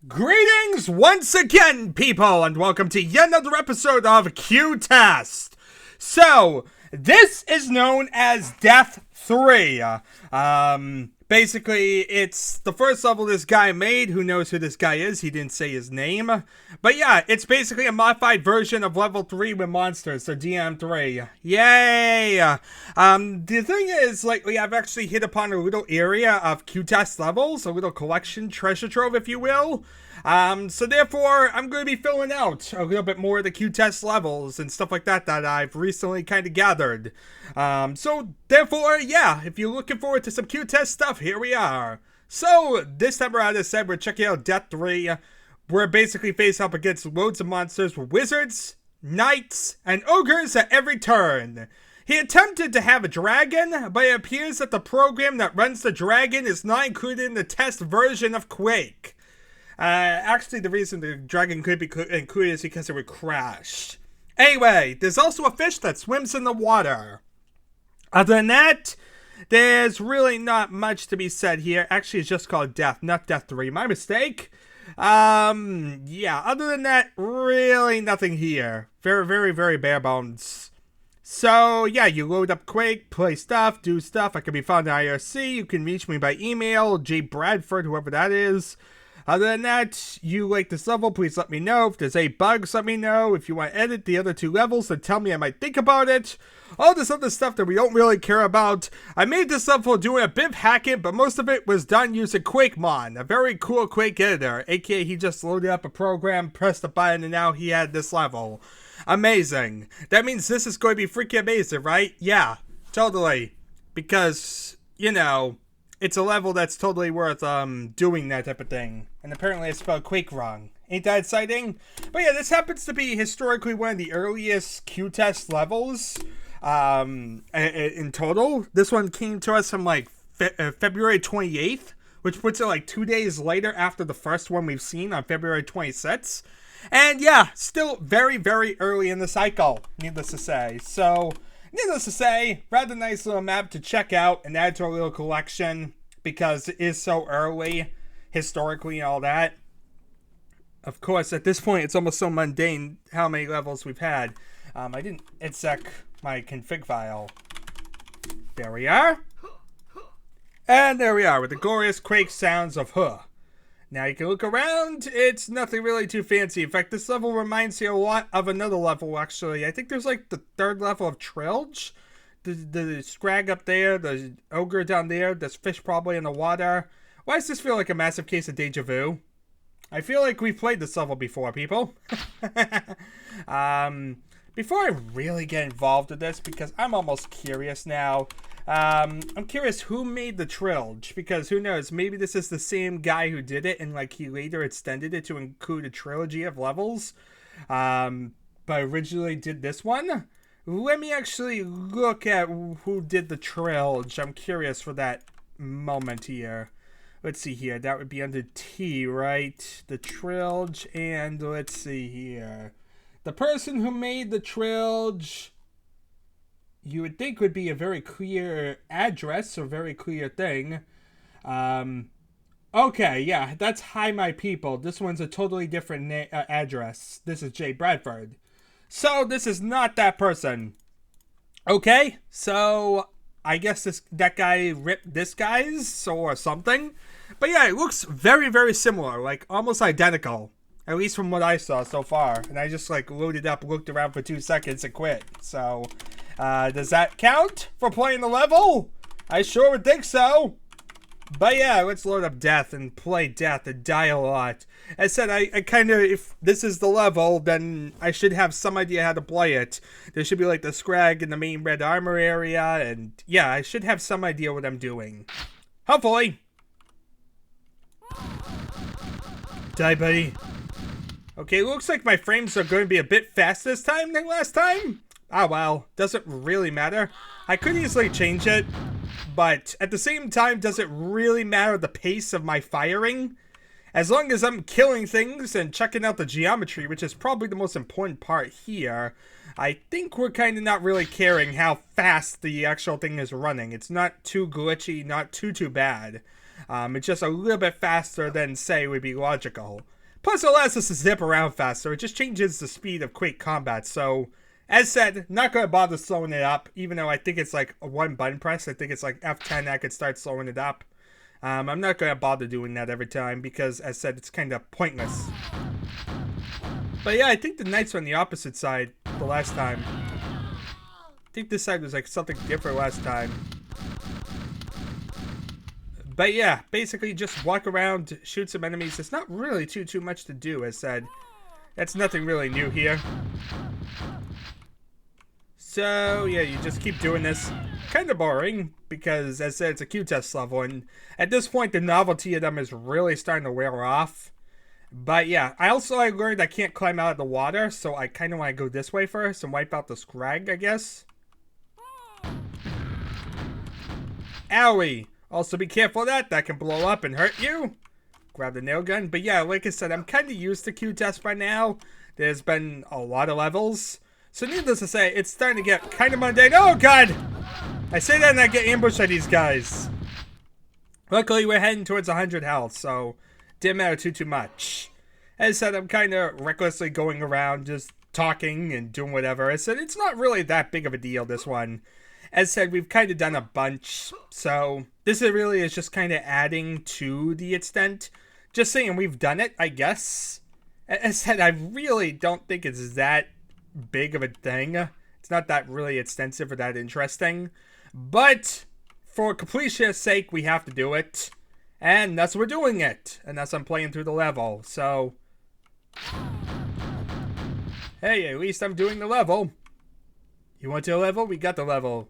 Greetings once again, people, and welcome to yet another episode of Qtest. So, this is known as Death 3. Basically, it's the first level this guy made. Who knows who this guy is? He didn't say his name. But yeah, it's basically a modified version of level 3 with monsters, so DM3. Yay! The thing is, lately I've actually hit upon a little area of Qtest levels, a little collection, treasure trove, if you will. So therefore, I'm going to be filling out a little bit more of the Qtest levels and stuff like that I've recently kind of gathered. So therefore, yeah, if you're looking forward to some Qtest stuff, here we are. So, this time around, as I said, we're checking out Death 3. We're basically face up against loads of monsters with wizards, knights, and ogres at every turn. He attempted to have a dragon, but it appears that the program that runs the dragon is not included in the test version of Quake. Actually, the reason the dragon could be included is because it would crash. Anyway, there's also a fish that swims in the water. Other than that, there's really not much to be said here. Actually, it's just called Death, not Death 3. My mistake. Yeah, other than that, really nothing here. Very bare bones. So, yeah, you load up Quake, play stuff, do stuff. I can be found in IRC. You can reach me by email, J. Bradford, whoever that is. Other than that, you like this level, please let me know. If there's any bugs, let me know. If you want to edit the other two levels, then tell me I might think about it. All this other stuff that we don't really care about. I made this level doing a bit of hacking, but most of it was done using QuakeMon, a very cool Quake editor. AKA, he just loaded up a program, pressed a button, and now he had this level. Amazing. That means this is going to be freaking amazing, right? Yeah, totally. Because, you know, it's a level that's totally worth doing that type of thing. And apparently I spelled Quake wrong. Ain't that exciting? But yeah, this happens to be historically one of the earliest Qtest levels in total. This one came to us from like February 28th, which puts it like 2 days later after the first one we've seen on February 26th. And yeah, still very early in the cycle, needless to say. So, needless to say, rather nice little map to check out and add to our little collection because it is so early, historically and all that. Of course, at this point, it's almost so mundane how many levels we've had. I didn't exec my config file. There we are. And there we are with the glorious Quake sounds of huh. Now you can look around, it's nothing really too fancy. In fact, this level reminds you a lot of another level, actually. I think there's like the third level of Trilge. The scrag up there, the ogre down there, this fish probably in the water. Why does this feel like a massive case of deja vu? I feel like we've played this level before, people. Before I really get involved with this, because I'm almost curious now, I'm curious who made the Trilge, because who knows, maybe this is the same guy who did it, and like he later extended it to include a trilogy of levels, but originally did this one. Let me actually look at who did the Trilge. I'm curious for that moment here. Let's see here, that would be under T, right? The Trilge, and let's see here. The person who made the Trilge, you would think would be a very clear address or very clear thing. Okay, yeah, that's Hi My People. This one's a totally different address. This is J. Bradford. So this is not that person. Okay, so I guess that guy ripped this guy's or something. But yeah, it looks very similar, like almost identical. At least from what I saw so far. And I just like loaded up, looked around for 2 seconds and quit. So, does that count for playing the level? I sure would think so. But yeah, let's load up Death and play Death and die a lot. As I said, I kind of, if this is the level, then I should have some idea how to play it. There should be like the scrag in the main red armor area. And yeah, I should have some idea what I'm doing. Hopefully. Die, buddy. Okay, looks like my frames are going to be a bit fast this time than last time. Ah, well, doesn't really matter. I could easily change it, but at the same time, does it really matter the pace of my firing? As long as I'm killing things and checking out the geometry, which is probably the most important part here, I think we're kind of not really caring how fast the actual thing is running. It's not too glitchy, not too bad. It's just a little bit faster than, say, would be logical. Plus, it allows us to zip around faster. It just changes the speed of Quake combat. So, as said, not going to bother slowing it up, even though I think it's like a one button press. I think it's like F10 I could start slowing it up. I'm not going to bother doing that every time because, as said, it's kind of pointless. But yeah, I think the knights were on the opposite side the last time. I think this side was like something different last time. But yeah, basically just walk around, shoot some enemies. There's not really too much to do, as said. That's nothing really new here. So yeah, you just keep doing this. Kind of boring, because as said, it's a Qtest level, and at this point the novelty of them is really starting to wear off. But yeah, I learned I can't climb out of the water, so I kind of want to go this way first and wipe out the scrag, I guess. Owie! Also be careful of that, that can blow up and hurt you. Grab the nail gun. But yeah, like I said, I'm kind of used to Qtest by now. There's been a lot of levels. So needless to say, it's starting to get kind of mundane. Oh god! I say that and I get ambushed by these guys. Luckily, we're heading towards 100 health, so didn't matter too much. As I said, I'm kind of recklessly going around, just talking and doing whatever. I said, it's not really that big of a deal, this one. As said, we've kind of done a bunch, so this really is just kind of adding to the extent. Just saying we've done it, I guess. As said, I really don't think it's that big of a thing. It's not that really extensive or that interesting. But for completion's sake, we have to do it. And that's what we're doing it. And that's I'm playing through the level, so hey, at least I'm doing the level. You want to level? We got the level.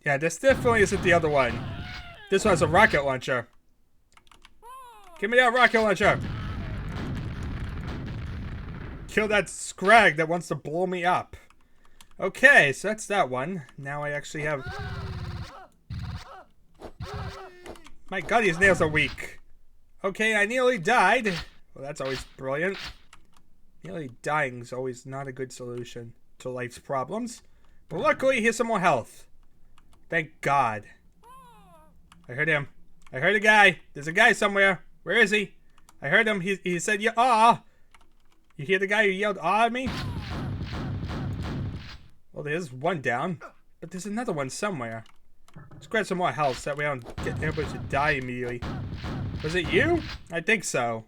Yeah, this definitely isn't the other one. This one's a rocket launcher. Give me that rocket launcher. Kill that scrag that wants to blow me up. Okay, so that's that one. Now I actually have... My god, these nails are weak. Okay, I nearly died. Well, that's always brilliant. Nearly dying is always not a good solution to life's problems. But luckily, here's some more health. Thank God. I heard him. I heard a guy. There's a guy somewhere. Where is he? I heard him. He said, yeah, ah. You hear the guy who yelled, ah, at me? Well, there's one down. But there's another one somewhere. Let's grab some more health so that we don't get everybody to die immediately. Was it you? I think so.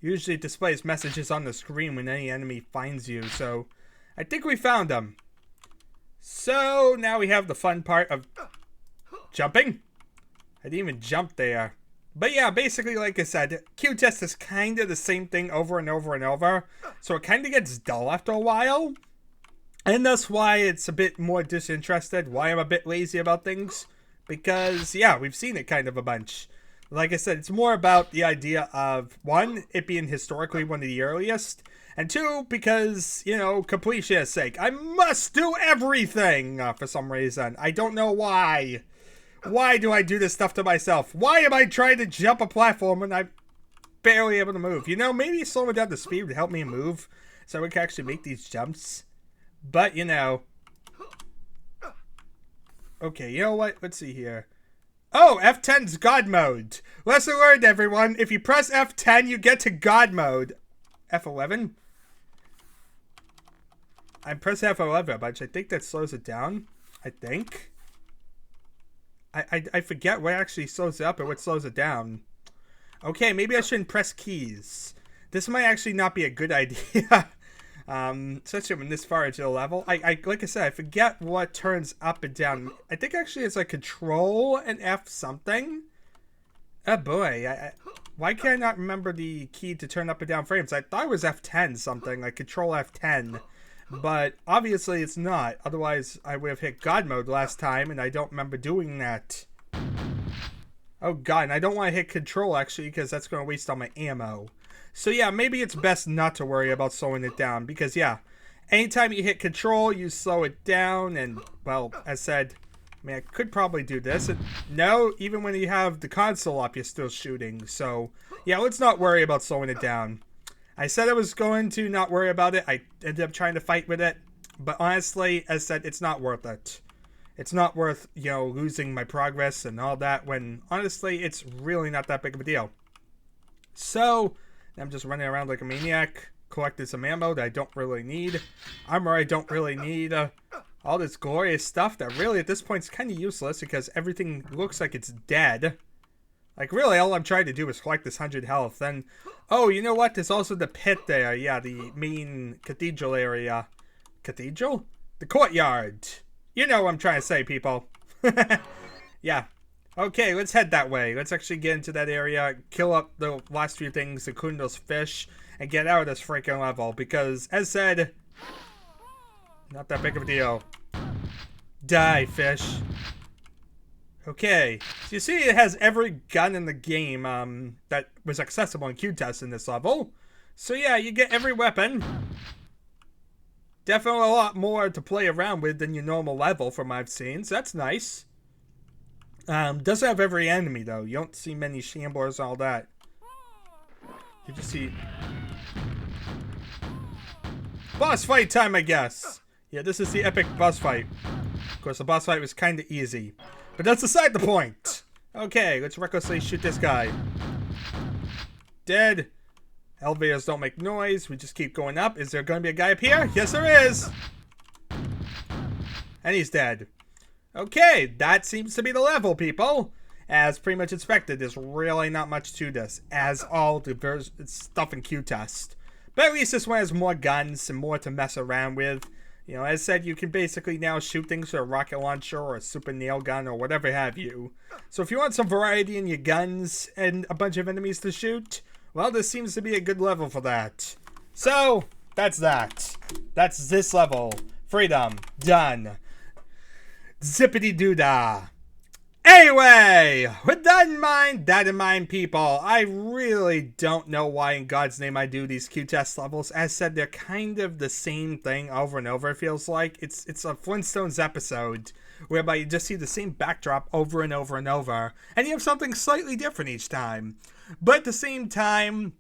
Usually it displays messages on the screen when any enemy finds you, so I think we found them. So now we have the fun part of jumping. I didn't even jump there. But yeah, basically, like I said, Qtest is kind of the same thing over and over and over. So it kind of gets dull after a while. And that's why it's a bit more disinterested, why I'm a bit lazy about things. Because, yeah, we've seen it kind of a bunch. Like I said, it's more about the idea of, one, it being historically one of the earliest. And two, because, you know, completion's sake. I must do everything for some reason. I don't know why. Why do I do this stuff to myself? Why am I trying to jump a platform when I'm barely able to move? You know, maybe slowing down the speed would help me move so we can actually make these jumps. But, you know. Okay, you know what? Let's see here. Oh, F10's God mode. Lesson learned, everyone. If you press F10, you get to God mode. F11? I press F11, but I think that slows it down. I think. I forget what actually slows it up and what slows it down. Okay, maybe I shouldn't press keys. This might actually not be a good idea. Especially when this far into the level. Like I said, I forget what turns up and down. I think actually it's like Control and F something. Oh boy, why can I not remember the key to turn up and down frames? I thought it was F10 something, like Control F10. But obviously it's not. Otherwise, I would have hit God mode last time, and I don't remember doing that. Oh god, and I don't want to hit Control actually, because that's going to waste all my ammo. So yeah, maybe it's best not to worry about slowing it down, because yeah, anytime you hit Control, you slow it down, and well, as said, I mean, I could probably do this. No, even when you have the console up, you're still shooting. So yeah, let's not worry about slowing it down. I said I was going to not worry about it. I ended up trying to fight with it. But honestly, as said, it's not worth it. It's not worth, losing my progress and all that when, honestly, it's really not that big of a deal. So, I'm just running around like a maniac, collecting some ammo that I don't really need, armor I don't really need, all this glorious stuff that really at this point is kind of useless because everything looks like it's dead. Like, really, all I'm trying to do is collect this 100 health. Then, oh, you know what? There's also the pit there. Yeah, the main cathedral area. Cathedral? The courtyard. You know what I'm trying to say, people. Yeah. Okay, let's head that way. Let's actually get into that area, kill up the last few things, including those fish, and get out of this freaking level. Because, as said, not that big of a deal. Die, fish. Okay, so you see it has every gun in the game that was accessible in Qtest in this level. So yeah, you get every weapon. Definitely a lot more to play around with than your normal level from what I've seen, so that's nice. Doesn't have every enemy though. You don't see many shamblers and all that. You just see... boss fight time, I guess. Yeah, this is the epic boss fight. Of course, the boss fight was kind of easy. But that's beside the point. Okay, let's recklessly shoot this guy. Dead. Elevators don't make noise. We just keep going up. Is there going to be a guy up here? Yes, there is. And he's dead. Okay, that seems to be the level, people. As pretty much expected, there's really not much to this, as all the stuff in Qtest. But at least this one has more guns and more to mess around with. You know, as said, you can basically now shoot things with a rocket launcher or a super nail gun or whatever have you. So if you want some variety in your guns and a bunch of enemies to shoot, well, this seems to be a good level for that. So, that's that. That's this level. Freedom. Done. Zippity-doo-dah. Anyway, with that in mind, people, I really don't know why in God's name I do these Qtest levels. As said, they're kind of the same thing over and over, it feels like. It's a Flintstones episode, whereby you just see the same backdrop over and over and over, and you have something slightly different each time. But at the same time,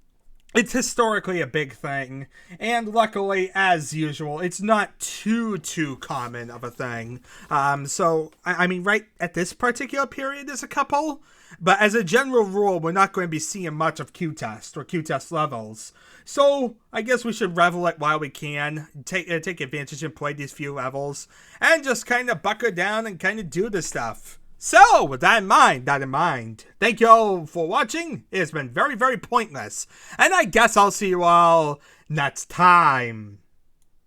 it's historically a big thing, and luckily, as usual, it's not too common of a thing. So, I mean, right at this particular period, there's a couple, but as a general rule, we're not going to be seeing much of Qtest or Qtest levels. So, I guess we should revel it while we can, take advantage and play these few levels, and just kind of buckle down and kind of do this stuff. So, with that in mind, thank you all for watching. It's been very, very pointless. And I guess I'll see you all next time.